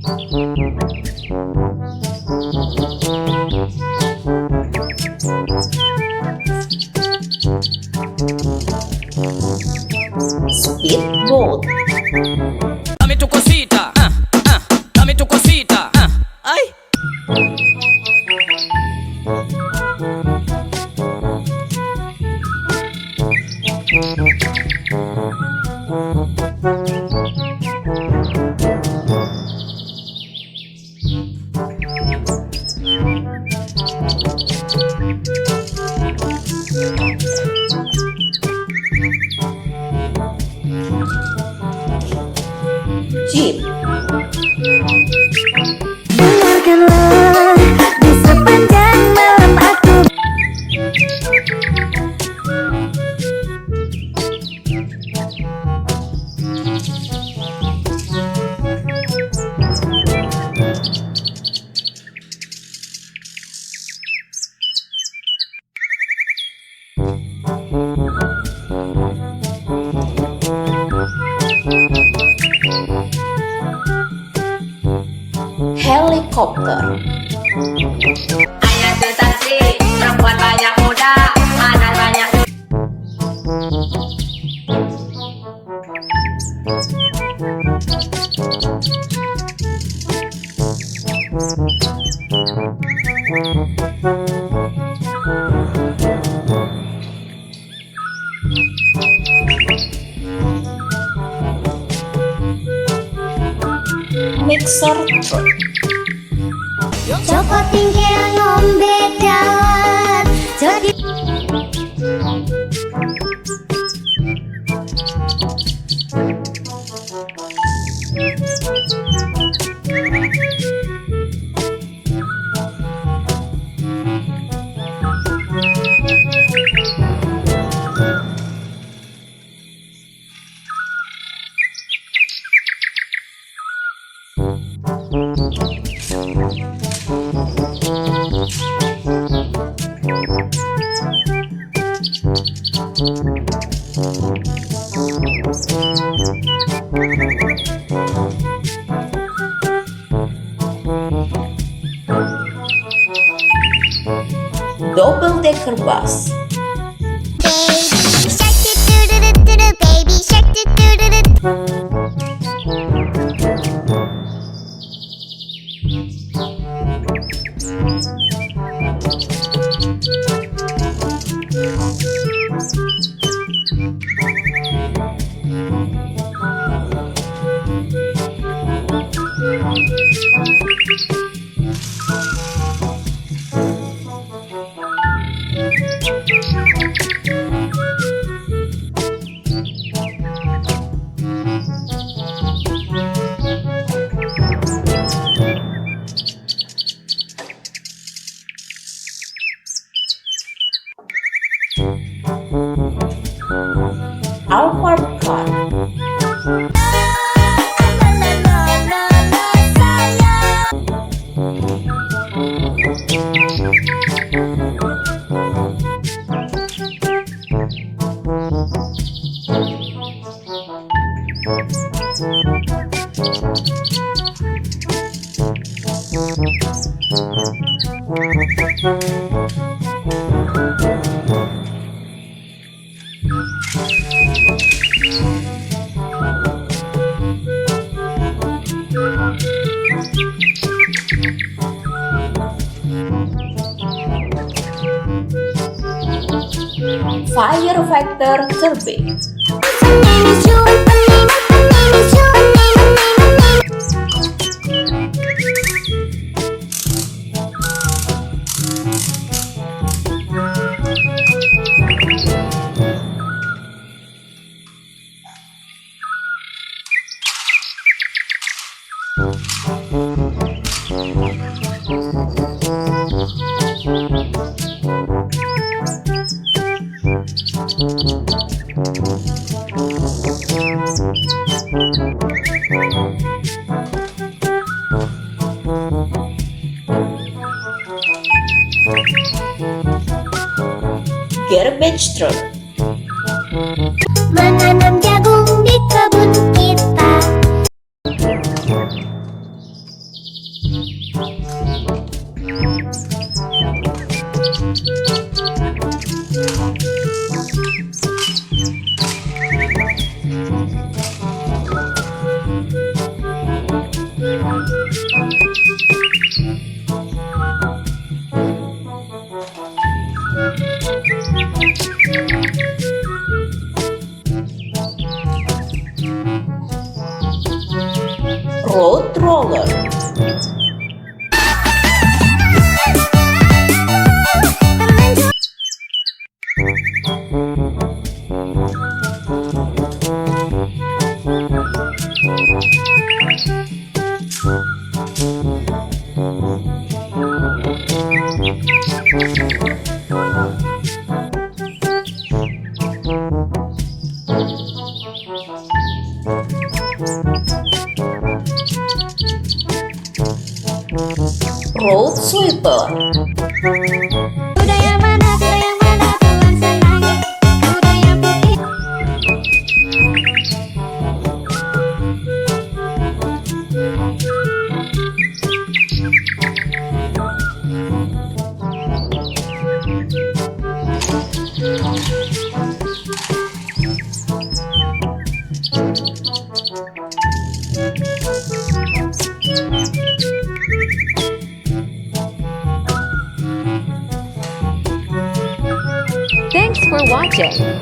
Speedboat. Dame tu cosita, dame tu cosita, ay. Jeep. Dengarkanlah di sepanjang malam aku. Helikopter. Ayah sensasi, perempuan banyak muda, anak banyak. Mixer truck. Cokot tingkir ngombe dawet. Jadi Double decker bus. baby shark do do do do do, baby shark do do do do. Alphard Car. Firefighter Turbine. Garbage truck. Menanam jagung di kebun kita. Road roller. Road sweeper. Kuda yang mana pulang senang. Kuda yang putih. Thanks for watching.